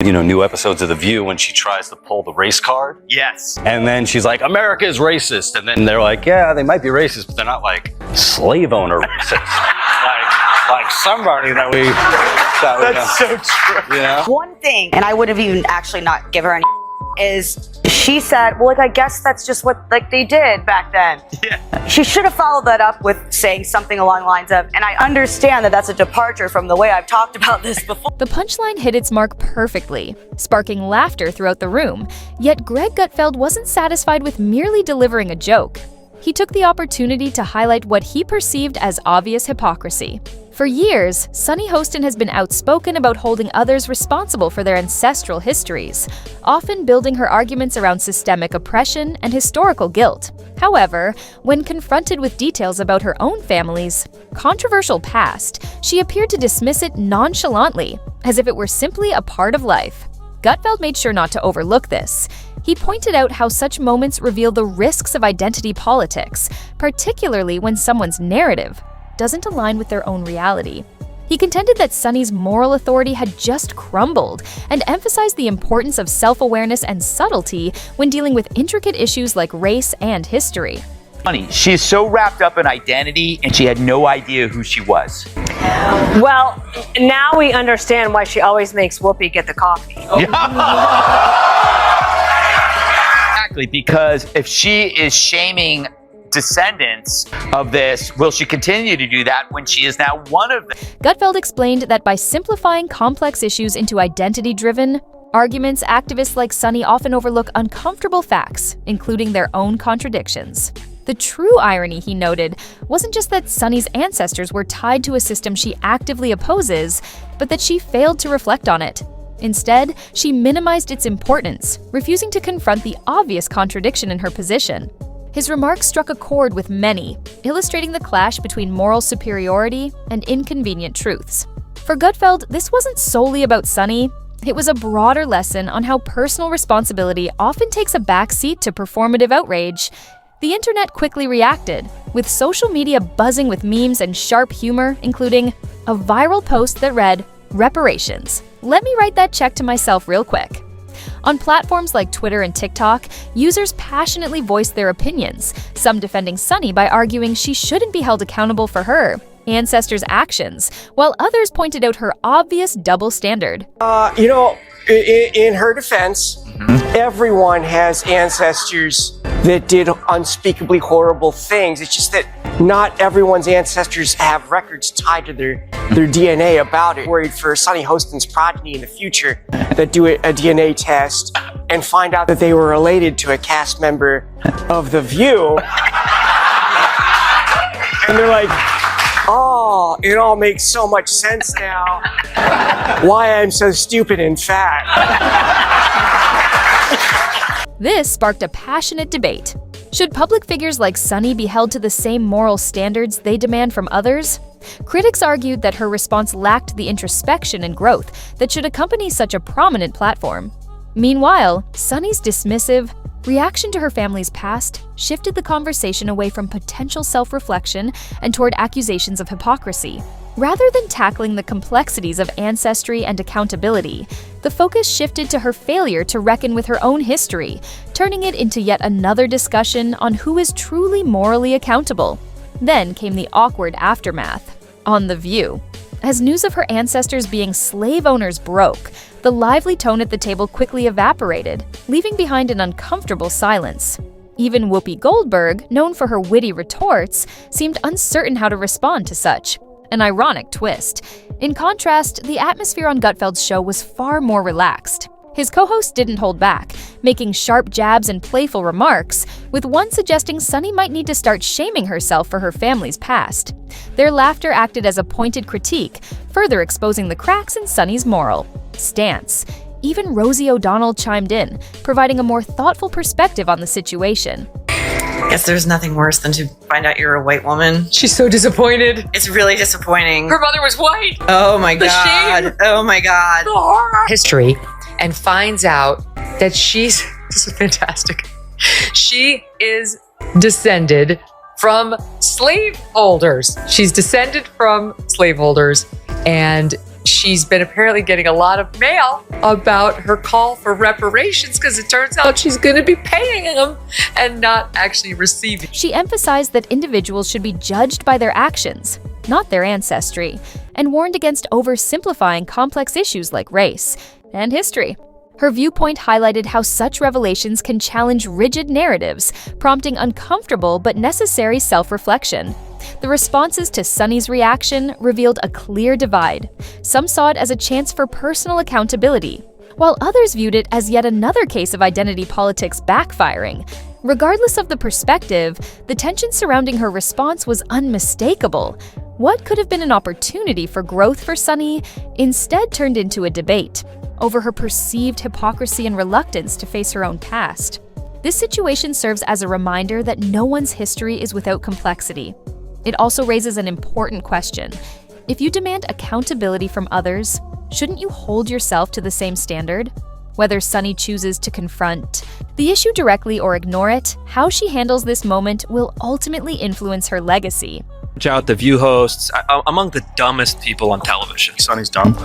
New episodes of The View when she tries to pull the race card. Yes. And then she's like, America is racist. And then they're like, yeah, they might be racist, but they're not like slave owner racist. like somebody that we... That's so true. One thing, and I would have even actually not give her any is she said, well, I guess that's just what they did back then. Yeah. She should have followed that up with saying something along the lines of, and I understand that that's a departure from the way I've talked about this before. The punchline hit its mark perfectly, sparking laughter throughout the room. Yet Greg Gutfeld wasn't satisfied with merely delivering a joke. He took the opportunity to highlight what he perceived as obvious hypocrisy. For years, Sunny Hostin has been outspoken about holding others responsible for their ancestral histories, often building her arguments around systemic oppression and historical guilt. However, when confronted with details about her own family's controversial past, she appeared to dismiss it nonchalantly, as if it were simply a part of life. Gutfeld made sure not to overlook this. He pointed out how such moments reveal the risks of identity politics, particularly when someone's narrative doesn't align with their own reality. He contended that Sunny's moral authority had just crumbled and emphasized the importance of self-awareness and subtlety when dealing with intricate issues like race and history. Funny, she's so wrapped up in identity and she had no idea who she was. Well, now we understand why she always makes Whoopi get the coffee. Exactly, because if she is shaming descendants of this, will she continue to do that when she is now one of them? Gutfeld explained that by simplifying complex issues into identity-driven arguments, activists like Sunny often overlook uncomfortable facts, including their own contradictions. The true irony, he noted, wasn't just that Sunny's ancestors were tied to a system she actively opposes, but that she failed to reflect on it. Instead, she minimized its importance, refusing to confront the obvious contradiction in her position. His remarks struck a chord with many, illustrating the clash between moral superiority and inconvenient truths. For Gutfeld, this wasn't solely about Sunny. It was a broader lesson on how personal responsibility often takes a backseat to performative outrage. The internet quickly reacted, with social media buzzing with memes and sharp humor, including a viral post that read, "Reparations. Let me write that check to myself real quick." On platforms like Twitter and TikTok, users passionately voiced their opinions, some defending Sunny by arguing she shouldn't be held accountable for her ancestors' actions, while others pointed out her obvious double standard. In her defense, everyone has ancestors that did unspeakably horrible things. It's just that not everyone's ancestors have records tied to their DNA about it. Worried for Sunny Hostin's progeny in the future that do a DNA test and find out that they were related to a cast member of The View. And they're like, oh, it all makes so much sense now. Why I'm so stupid and fat. This sparked a passionate debate. Should public figures like Sunny be held to the same moral standards they demand from others? Critics argued that her response lacked the introspection and growth that should accompany such a prominent platform. Meanwhile, Sunny's dismissive reaction to her family's past shifted the conversation away from potential self-reflection and toward accusations of hypocrisy. Rather than tackling the complexities of ancestry and accountability, the focus shifted to her failure to reckon with her own history, turning it into yet another discussion on who is truly morally accountable. Then came the awkward aftermath. On The View, as news of her ancestors being slave owners broke, the lively tone at the table quickly evaporated, leaving behind an uncomfortable silence. Even Whoopi Goldberg, known for her witty retorts, seemed uncertain how to respond to such. An ironic twist. In contrast, the atmosphere on Gutfeld's show was far more relaxed. His co-host didn't hold back, making sharp jabs and playful remarks, with one suggesting Sunny might need to start shaming herself for her family's past. Their laughter acted as a pointed critique, further exposing the cracks in Sunny's moral stance. Even Rosie O'Donnell chimed in, providing a more thoughtful perspective on the situation. I guess there's nothing worse than to find out you're a white woman. She's so disappointed. It's really disappointing. Her mother was white. Oh my The God. shame. Oh my God. The horror. History, and finds out that she's, this is fantastic. She is descended from slaveholders. She's descended from slaveholders, and she's been apparently getting a lot of mail about her call for reparations because it turns out she's going to be paying them and not actually receiving. She emphasized that individuals should be judged by their actions, not their ancestry, and warned against oversimplifying complex issues like race and history. Her viewpoint highlighted how such revelations can challenge rigid narratives, prompting uncomfortable but necessary self-reflection. The responses to Sunny's reaction revealed a clear divide. Some saw it as a chance for personal accountability, while others viewed it as yet another case of identity politics backfiring. Regardless of the perspective, the tension surrounding her response was unmistakable. What could have been an opportunity for growth for Sunny instead turned into a debate over her perceived hypocrisy and reluctance to face her own past. This situation serves as a reminder that no one's history is without complexity. It also raises an important question. If you demand accountability from others, shouldn't you hold yourself to the same standard? Whether Sunny chooses to confront the issue directly or ignore it, how she handles this moment will ultimately influence her legacy. Out the View hosts, among the dumbest people on television. Sunny's dumb.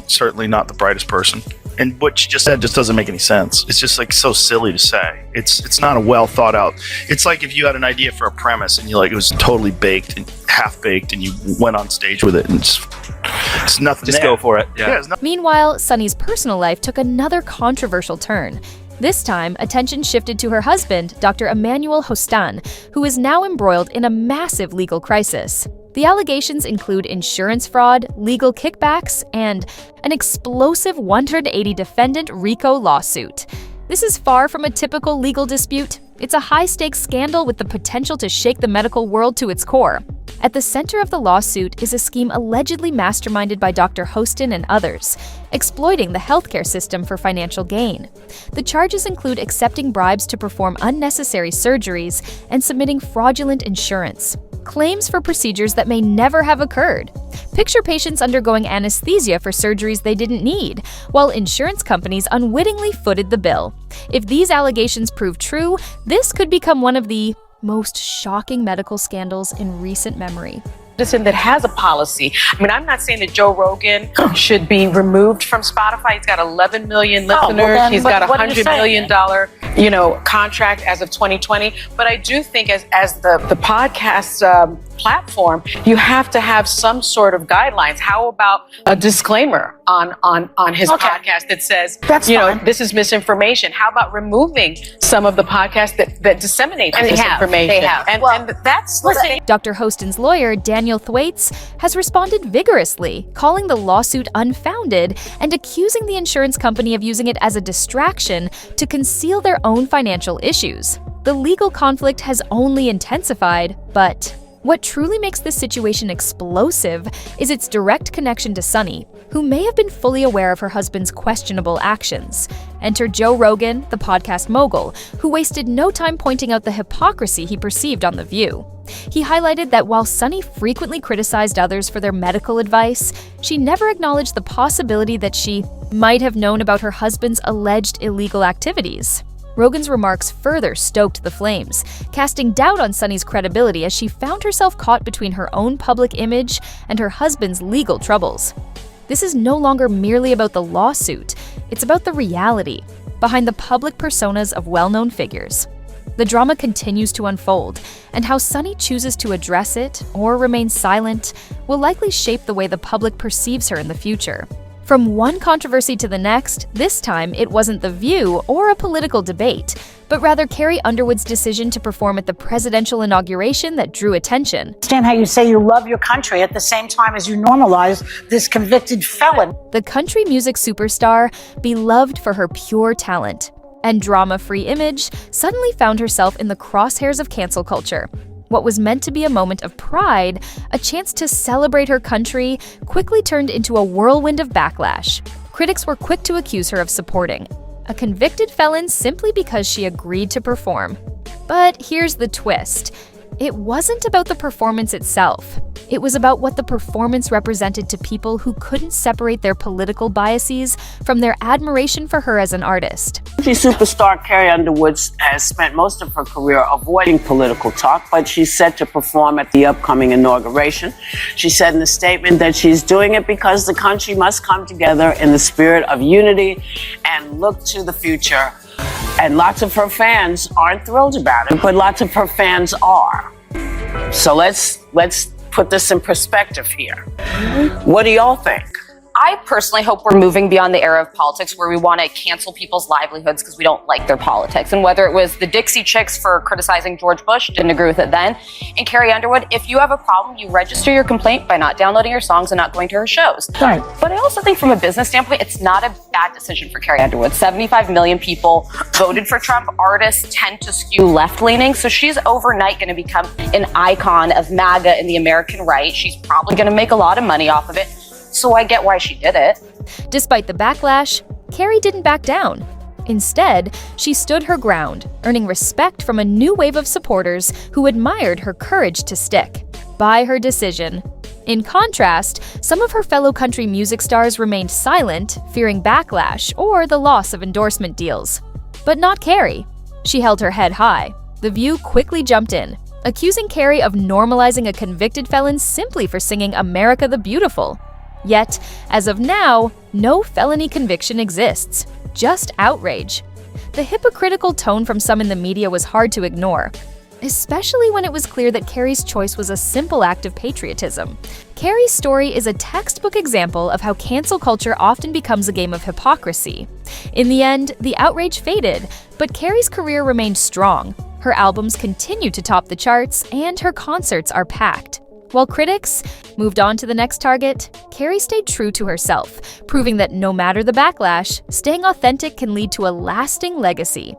Certainly not the brightest person. And what she just said just doesn't make any sense. It's just like so silly to say. It's not a well thought out. It's like if you had an idea for a premise and it was totally baked and half baked and you went on stage with it and it's nothing. Just go for it. Yeah. Meanwhile, Sunny's personal life took another controversial turn. This time, attention shifted to her husband, Dr. Sunny Hostin, who is now embroiled in a massive legal crisis. The allegations include insurance fraud, legal kickbacks, and an explosive 180-defendant RICO lawsuit. This is far from a typical legal dispute. It's a high-stakes scandal with the potential to shake the medical world to its core. At the center of the lawsuit is a scheme allegedly masterminded by Dr. Hostin and others, exploiting the healthcare system for financial gain. The charges include accepting bribes to perform unnecessary surgeries and submitting fraudulent insurance, claims for procedures that may never have occurred. Picture patients undergoing anesthesia for surgeries they didn't need, while insurance companies unwittingly footed the bill. If these allegations prove true, this could become one of the most shocking medical scandals in recent memory. Citizen that has a policy. I mean, I'm not saying that Joe Rogan should be removed from Spotify. He's got 11 million listeners. He's got $100 million, contract as of 2020. But I do think as the podcast platform, you have to have some sort of guidelines. How about a disclaimer on his podcast that says, this is misinformation? How about removing some of the podcasts that disseminate misinformation? They have. And that's Dr. Hostin's lawyer, Daniel Thwaites, has responded vigorously, calling the lawsuit unfounded and accusing the insurance company of using it as a distraction to conceal their own financial issues. The legal conflict has only intensified, but what truly makes this situation explosive is its direct connection to Sunny, who may have been fully aware of her husband's questionable actions. Enter Joe Rogan, the podcast mogul, who wasted no time pointing out the hypocrisy he perceived on The View. He highlighted that while Sunny frequently criticized others for their medical advice, she never acknowledged the possibility that she might have known about her husband's alleged illegal activities. Rogan's remarks further stoked the flames, casting doubt on Sunny's credibility as she found herself caught between her own public image and her husband's legal troubles. This is no longer merely about the lawsuit, it's about the reality behind the public personas of well-known figures. The drama continues to unfold, and how Sunny chooses to address it or remain silent will likely shape the way the public perceives her in the future. From one controversy to the next, this time it wasn't The View or a political debate, but rather Carrie Underwood's decision to perform at the presidential inauguration that drew attention. Understand how you say you love your country at the same time as you normalize this convicted felon. The country music superstar, beloved for her pure talent and drama-free image, suddenly found herself in the crosshairs of cancel culture. What was meant to be a moment of pride, a chance to celebrate her country, quickly turned into a whirlwind of backlash. Critics were quick to accuse her of supporting a convicted felon simply because she agreed to perform. But here's the twist. It wasn't about the performance itself. It was about what the performance represented to people who couldn't separate their political biases from their admiration for her as an artist. Superstar Carrie Underwood has spent most of her career avoiding political talk, but she's set to perform at the upcoming inauguration. She said in a statement that she's doing it because the country must come together in the spirit of unity and look to the future. And lots of her fans aren't thrilled about it, but lots of her fans are. So let's put this in perspective here. What do y'all think? I personally hope we're moving beyond the era of politics where we want to cancel people's livelihoods because we don't like their politics. And whether it was the Dixie Chicks for criticizing George Bush, didn't agree with it then, and Carrie Underwood, if you have a problem, you register your complaint by not downloading her songs and not going to her shows. Right. But I also think from a business standpoint, it's not a bad decision for Carrie Underwood. 75 million people voted for Trump. Artists tend to skew left-leaning, so she's overnight going to become an icon of MAGA in the American right. She's probably going to make a lot of money off of it. So I get why she did it. Despite the backlash, Carrie didn't back down. Instead, she stood her ground, earning respect from a new wave of supporters who admired her courage to stick by her decision. In contrast, some of her fellow country music stars remained silent, fearing backlash or the loss of endorsement deals. But not Carrie. She held her head high. The View quickly jumped in, accusing Carrie of normalizing a convicted felon simply for singing America the Beautiful. Yet, as of now, no felony conviction exists, just outrage. The hypocritical tone from some in the media was hard to ignore, especially when it was clear that Carrie's choice was a simple act of patriotism. Carrie's story is a textbook example of how cancel culture often becomes a game of hypocrisy. In the end, the outrage faded, but Carrie's career remained strong. Her albums continue to top the charts, and her concerts are packed. While critics moved on to the next target, Carrie stayed true to herself, proving that no matter the backlash, staying authentic can lead to a lasting legacy.